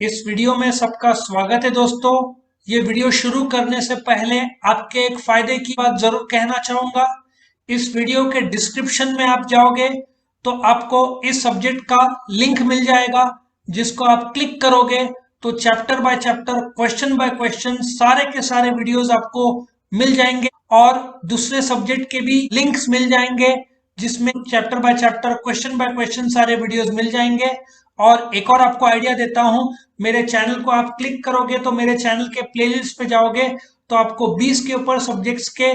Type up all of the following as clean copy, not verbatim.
इस वीडियो में सबका स्वागत है दोस्तों। ये वीडियो शुरू करने से पहले आपके एक फायदे की बात जरूर कहना चाहूंगा। इस वीडियो के डिस्क्रिप्शन में आप जाओगे तो आपको इस सब्जेक्ट का लिंक मिल जाएगा, जिसको आप क्लिक करोगे तो chapter by chapter, question by question सारे के सारे वीडियोस आपको मिल जाएंगे और दूसरे सब्जेक्ट के भी लिंक्स मिल जाएंगे, जिसमें chapter by chapter, question by question सारे वीडियोस मिल जाएंगे। और एक और आपको आइडिया देता हूं, मेरे चैनल को आप क्लिक करोगे तो मेरे चैनल के प्लेलिस्ट पे जाओगे तो आपको 20 के ऊपर सब्जेक्ट्स के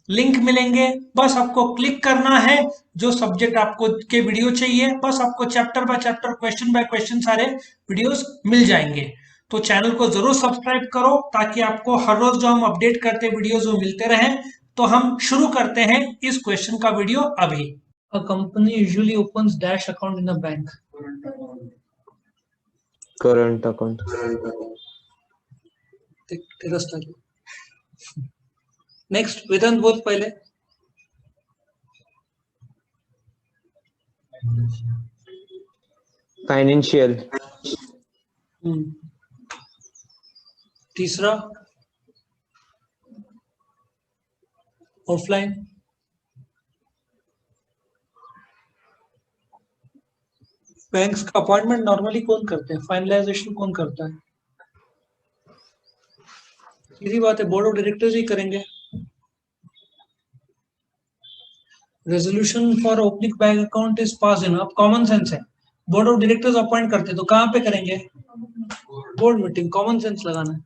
लिंक मिलेंगे। बस आपको क्लिक करना है, जो सब्जेक्ट आपको के वीडियो चाहिए, बस आपको chapter by chapter, question by question सारे वीडियोस मिल जाएंगे। तो चैनल को जरूर सब्सक्राइब करो ताकि आपको हर रोज जो हम अपडेट करते वीडियोस वो मिलते रहें। तो हम शुरू करते हैं इस क्वेश्चन का वीडियो अभी। A company usually opens dash account in a bank. Current account. तेरा स्टाइल। नेक्स्ट वेदांत बोल पहले। फाइनेंशियल। तीसरा ऑफलाइन। बैंक्स का अपॉइंटमेंट नॉर्मली कौन करते हैं, फाइनलाइजेशन कौन करता है? सीधी बात है, बोर्ड ऑफ डायरेक्टर्स ही करेंगे। Resolution for opening bank account is pass in, अब कॉमन सेंस है। बोर्ड ऑफ डायरेक्टर्स अपॉइंट करते तो कहां पे करेंगे? बोर्ड मीटिंग, कॉमन सेंस लगाना है।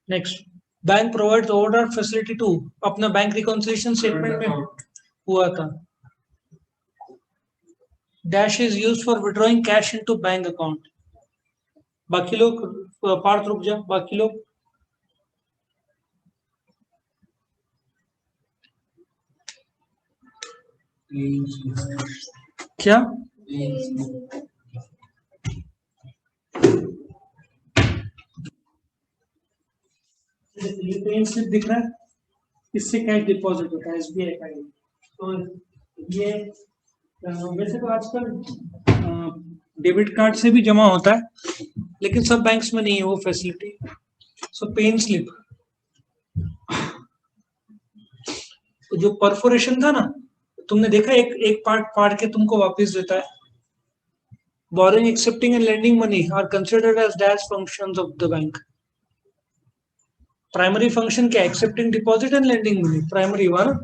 Next, bank provides overdraft facility to, अपना बैंक रिकॉन्सिलिएशन स्टेटमेंट में हुआ था। Dash is used for withdrawing cash into bank account. बाकी लोग पार्थ रुक जा, बाकी लोग। क्या ये पेन स्लिप दिख रहा है, इससे कैश डिपॉजिट होता है एसबीआई का। तो ये वैसे तो आजकल डेबिट कार्ड से भी जमा होता है, लेकिन सब बैंक्स में नहीं है वो फैसिलिटी। सो पेन स्लिप, तो जो परफोरेशन था ना, तुमने देखा, एक एक पार्ट फाड़ के तुमको वापस देता है। Borrowing, accepting and lending money are considered as dash functions of the bank. Primary function क्या? Accepting deposit and lending money, primary one.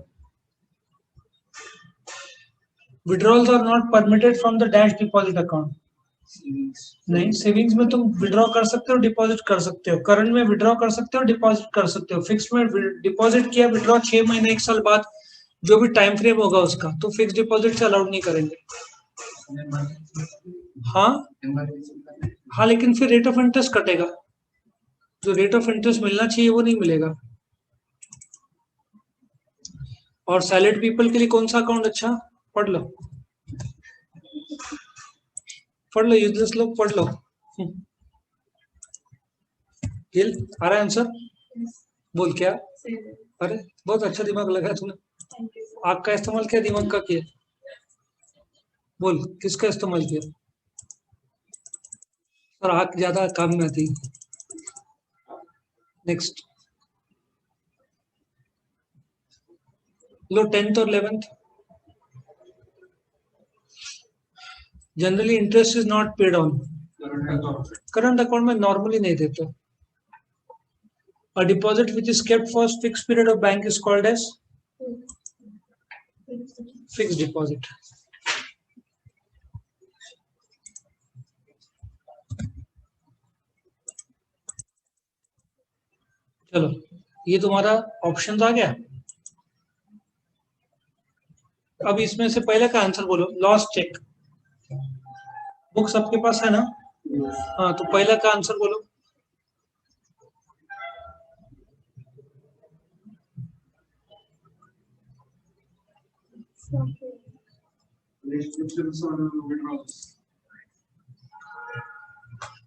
Withdrawals are not permitted from the dash deposit account. नहीं, savings में तुम withdraw कर सकते हो, deposit कर सकते हो। करंट में विड्रॉ कर सकते हो, डिपॉजिट कर सकते हो। फिक्स में डिपॉजिट किया, विड्रॉ 6 महीने 1 साल बाद, जो भी टाइम फ्रेम होगा उसका, तो फिक्स डिपॉजिट से अलाउड नहीं करेंगे। हाँ हाँ, लेकिन फिर रेट ऑफ इंटरेस्ट कटेगा, जो रेट ऑफ इंटरेस्ट मिलना चाहिए वो नहीं मिलेगा। और सैलरीड पीपल के लिए कौन सा अकाउंट अच्छा? पढ़ लो, पढ़ लो, यूजलेस लोग पढ़ लो। हिल आ रहा है आंसर? बोल क्या? अरे बहुत अच्छा दिमाग लगा तूने। आग का इस्तेमाल किया, दिमाग का किया? बोल किसका इस्तेमाल किया? और आग ज्यादा काम में आती। नेक्स्ट लो, 10th और 11th। Generally interest is not paid on current account में, नॉर्मली नहीं देते। A deposit which is kept for fixed period of bank is called as fixed deposit. चलो, ये तुम्हारा ऑप्शन आ गया। अब इसमें से पहले का आंसर बोलो। लॉस चेक, बुक सबके पास है ना? हाँ, तो पहला का आंसर बोलो।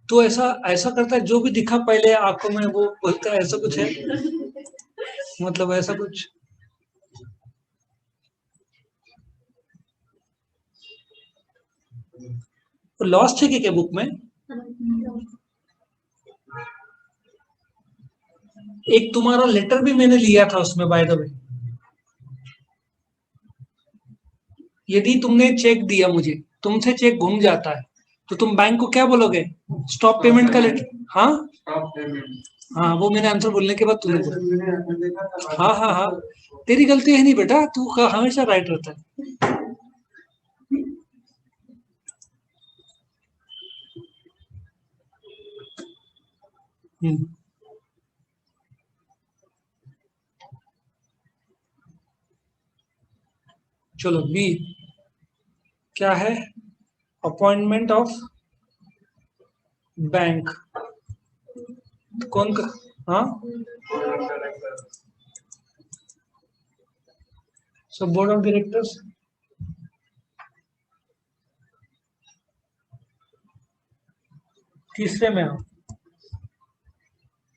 तो ऐसा ऐसा करता है, जो भी दिखा पहले आंखों में वो बोलता है, ऐसा कुछ है? मतलब ऐसा कुछ? तो लॉस्ट है क्या बुक में? एक तुम्हारा लेटर भी मैंने लिया था उसमें, बाय द वे। यदि तुमने चेक दिया मुझे, तुमसे चेक घूम जाता है, तो तुम बैंक को क्या बोलोगे? स्टॉप पेमेंट का लेटर। हाँ हाँ, वो मैंने आंसर बोलने के बाद तुमने बोला। हाँ हाँ हाँ, तेरी गलती है नहीं बेटा, तू हमेशा राइट रहता है। हम्म, चलो बी क्या है? Appointment of bank. कौन का? हाँ, सब बोर्ड ऑफ डायरेक्टर्स। तीसरे में आओ,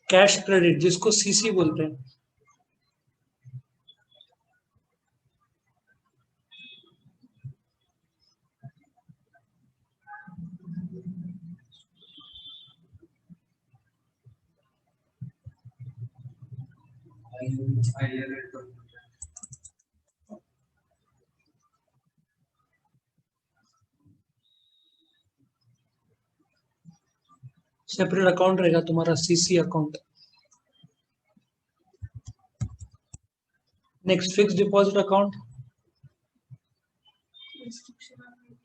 कैश क्रेडिट, जिसको सीसी बोलते हैं। सेपरेट अकाउंट रहेगा तुम्हारा, CC account. Next, fix deposit account.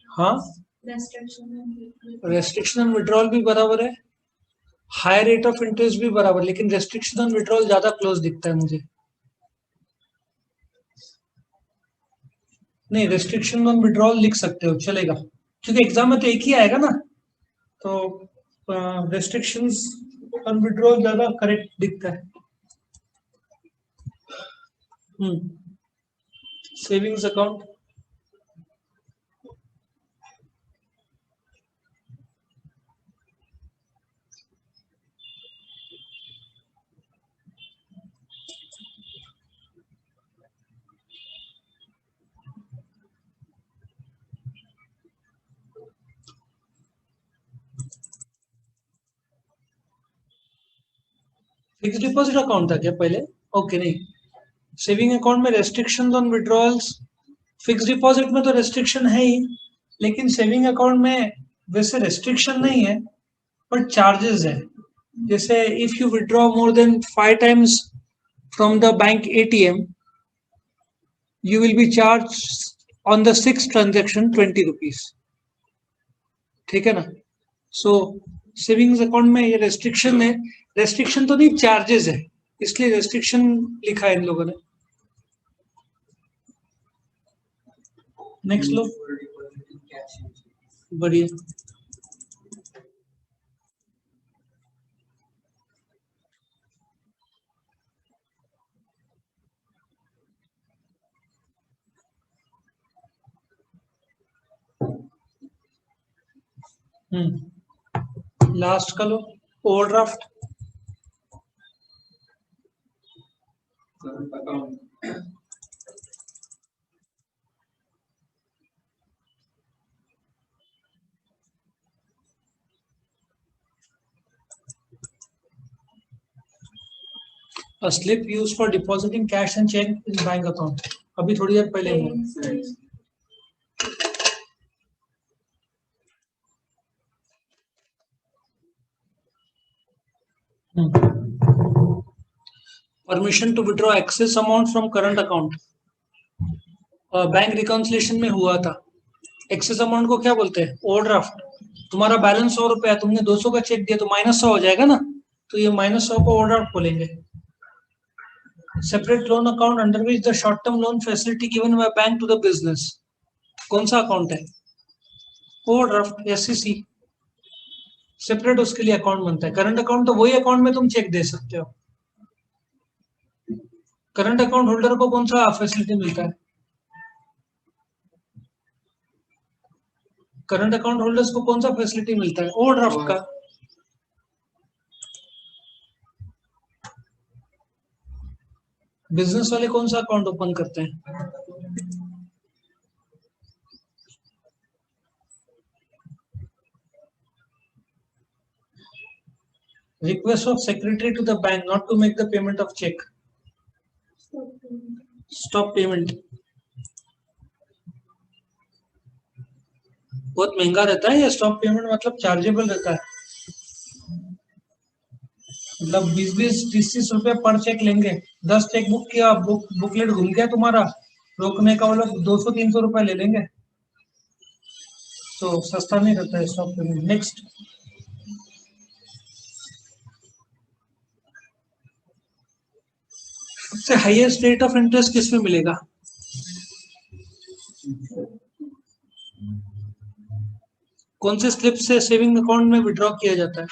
हाँ, रेस्ट्रिक्शन ऑन विड्रॉल भी बराबर है, हाई रेट ऑफ इंटरेस्ट भी बराबर, लेकिन रेस्ट्रिक्शन ऑन विड्रॉल ज्यादा क्लोज दिखता है मुझे। नहीं, रेस्ट्रिक्शन ऑन विड्रॉल लिख सकते हो, चलेगा, क्योंकि एग्जाम में तो एक ही आएगा ना, तो रेस्ट्रिक्शंस ऑन विड्रॉल ज्यादा करेक्ट दिखता है। Savings account. Fix deposit account था क्या पहले? ओके, नहीं, सेविंग अकाउंट में restriction on withdrawals, fix deposit में तो रेस्ट्रिक्शन है ही, लेकिन सेविंग अकाउंट में वैसे रेस्ट्रिक्शन नहीं है, पर चार्जेस है। जैसे if you withdraw more than 5 times from the bank ATM, you will be charged on the sixth transaction 20 rupees। ठीक है ना? सो सेविंग्स अकाउंट में ये रेस्ट्रिक्शन है, रेस्ट्रिक्शन तो नहीं, चार्जेस है, इसलिए रेस्ट्रिक्शन लिखा है इन लोगों ने। नेक्स्ट लो, बढ़िया। लास्ट का लो, overdraft. A slip used for depositing cash and check in bank account। अभी थोड़ी देर पहले permission to withdraw excess amount from current account, bank reconciliation में हुआ था। एक्सेस अमाउंट को क्या बोलते हैं? ओवरड्राफ्ट। तुम्हारा बैलेंस 100 रुपया, तुमने 200 का चेक दिया तो -100 हो जाएगा ना, तो ये -100 को ओवरड्राफ्ट बोलेंगे। Separate loan account under which the short term loan facility given by bank to the business, कौन सा अकाउंट है? Overdraft, SCC. सेपरेट उसके लिए अकाउंट बनता है। करंट अकाउंट तो वही अकाउंट में तुम चेक दे सकते हो। करंट अकाउंट होल्डर को कौन सा फैसिलिटी मिलता है? करंट अकाउंट होल्डर्स को कौन सा फैसिलिटी मिलता है? ओवरड्राफ्ट का। बिजनेस वाले कौन सा अकाउंट ओपन करते हैं? Request of secretary to the bank not to make the payment of check. Stop payment. बहुत महंगा रहता है या स्टॉप पेमेंट मतलब चार्जेबल रहता है, मतलब 20-20 30-30 रुपए पर चेक लेंगे। 10 चेक बुक किया, बुकलेट घूम गया तुम्हारा, रोकने का मतलब 200-300 रुपए ले लेंगे, तो सस्ता नहीं रहता है स्टॉप पेमेंट। नेक्स्ट, सबसे हाईएस्ट रेट ऑफ इंटरेस्ट किस में मिलेगा? कौन से स्लिप से सेविंग अकाउंट में विड्रॉ किया जाता है?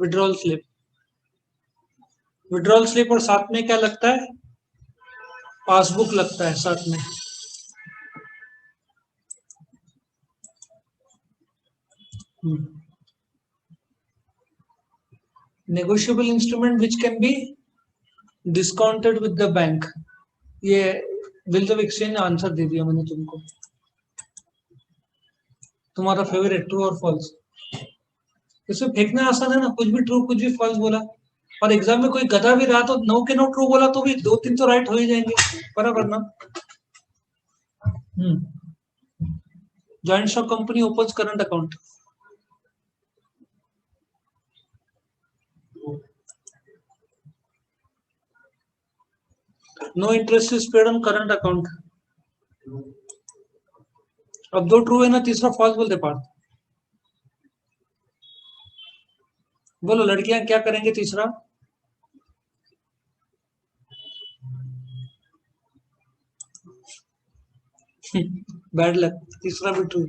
Withdrawal slip. विड्रॉल स्लिप और साथ में क्या लगता है? पासबुक लगता है साथ में। Negotiable instrument which can be discounted with the bank, ये बिल्स ऑफ एक्सचेंज आंसर दे दिया मैंने तुमको। तुम्हारा फेवरेट ट्रू और फॉल्स, इसमें फेंकना आसान है ना, कुछ भी ट्रू कुछ भी फॉल्स बोला, और एग्जाम में कोई गधा भी रहा तो 9 के 9 ट्रू बोला तो भी 2-3 तो राइट हो ही जाएंगे, बराबर ना? Joint stock company opens current account. No interest is paid on current account. अब 2 ट्रू है ना, तीसरा फॉल्स बोल दे पार्थ। बोलो लड़कियां क्या करेंगे तीसरा? बैड लक, तीसरा भी ट्रू।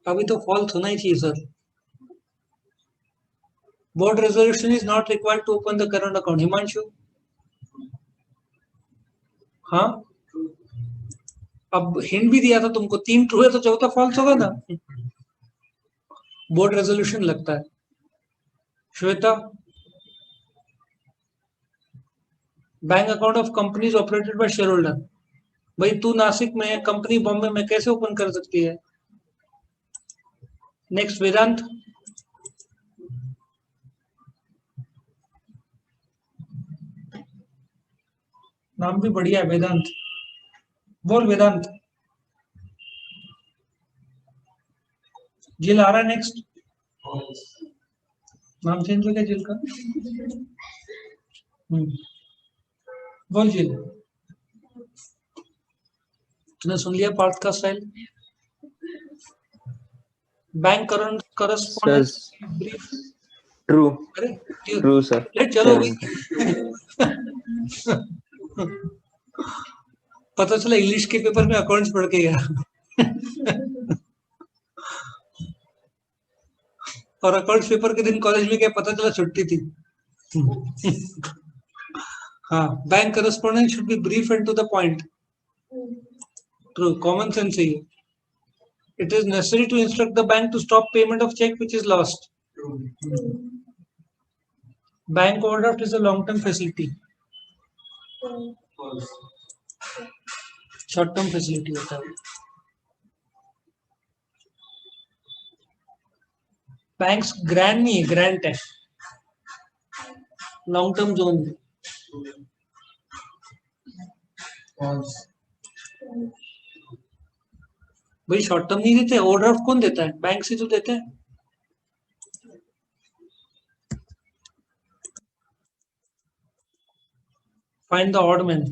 अभी तो फॉल्स होना ही चाहिए sir. Board resolution is not required to open the current account. Himanshu? हाँ, अब हिंट भी दिया था तुमको, 3 ट्रू है तो चौथा फॉल्स होगा ना। बोर्ड रेजोल्यूशन लगता है। Shweta? Bank account of company operated by share holder. भाई तू नासिक में है, कंपनी बॉम्बे में, कैसे ओपन कर सकती है? नेक्स्ट, वेदांत? नाम भी बढ़िया है वेदांत। बोल वेदांत। जिल आ रहा है नेक्स्ट। नाम चेंज हो गया जिल का। बोल जिल। तूने सुन लिया पार्थ का style? Bank current correspondent brief. True. अरे True, sir. ले चलो भाई। 7. पता चला इंग्लिश के पेपर में अकाउंट्स पढ़ के गया। और अकाउंट्स पेपर के दिन कॉलेज में गया, पता चला छुट्टी थी। हाँ, bank correspondent should be brief and to the point. True, common sense है ये। It is necessary to instruct the bank to stop payment of check which is lost. Bank overdraft is a long-term facility. Short-term facility होता है। Banks grant नहीं है, grant है, long term zone में। भाई short term नहीं देते, overdraft कौन देता है? बैंक से जो देते हैं। Find the odd man.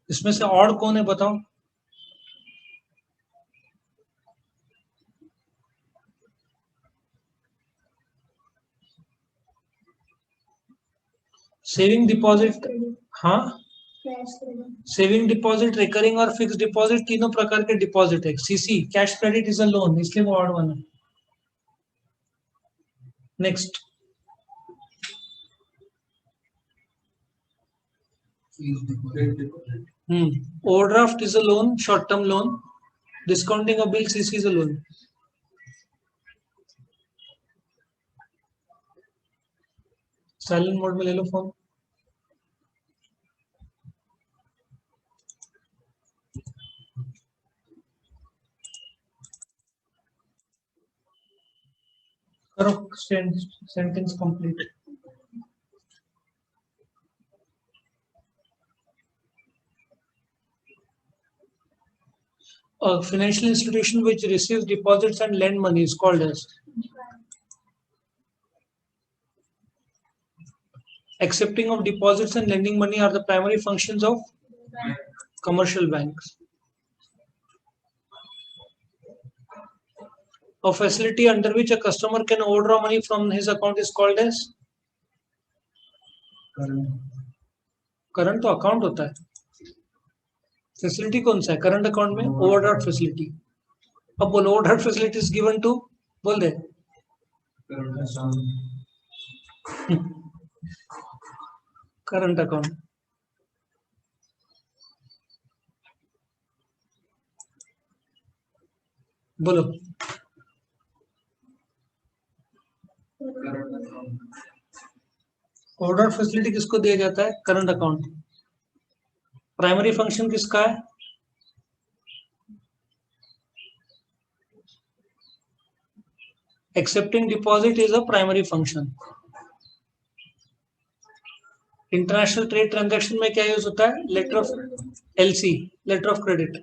इसमें से ऑड कौन है बताओ? सेविंग डिपॉजिट, हाँ, सेविंग डिपॉजिट, रिकरिंग और फिक्स डिपॉजिट तीनों प्रकार के डिपॉजिट है। CC cash credit is a loan, इसलिए वो ऑड वन है। Next, overdraft is a loan, short term loan. Discounting of bill, CC is a loan. Silent mode में ले लो फोन। करो sentence complete. A financial institution which receives deposits and lend money is called as accepting of deposits and lending money are the primary functions of commercial banks. A facility under which a customer can overdraw money from his account is called as current. तो account होता है, facility कौन सा है current account में? Overdraft facility. अब बोलो overdraft facility is given to, बोल दे करंट अकाउंट। बोलो ओवरड्राफ्ट फैसिलिटी किसको दिया जाता है? Current account. प्राइमरी फंक्शन किसका है? Accepting deposit is a primary function. International trade transaction में क्या यूज होता है? Letter of LC, letter of credit.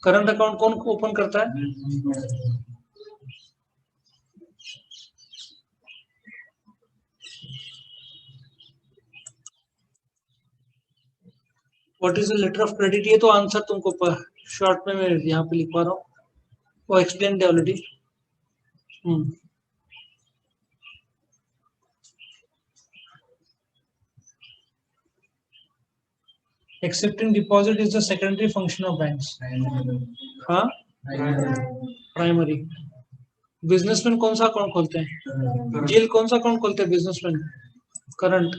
Current account कौन ओपन करता है? What is the letter of credit? ये तो आंसर तुमको शॉर्ट में मैं यहाँ पे लिखवा रहा हूँ, वो explain already. Accepting deposit is the secondary function of banks. हाँ, प्राइमरी। बिजनेसमैन कौन सा अकाउंट खोलते हैं? जेल कौन सा अकाउंट खोलते हैं businessman? Current.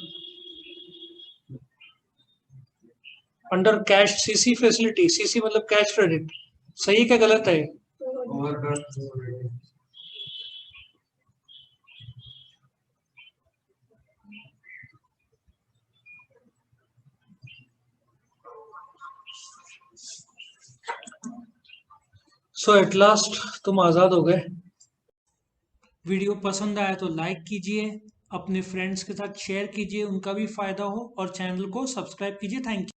Under cash CC facility, CC मतलब कैश क्रेडिट, सही क्या गलत है? सो एट लास्ट तुम आजाद हो गए। वीडियो पसंद आया तो लाइक कीजिए, अपने फ्रेंड्स के साथ शेयर कीजिए, उनका भी फायदा हो, और चैनल को सब्सक्राइब कीजिए। Thank you.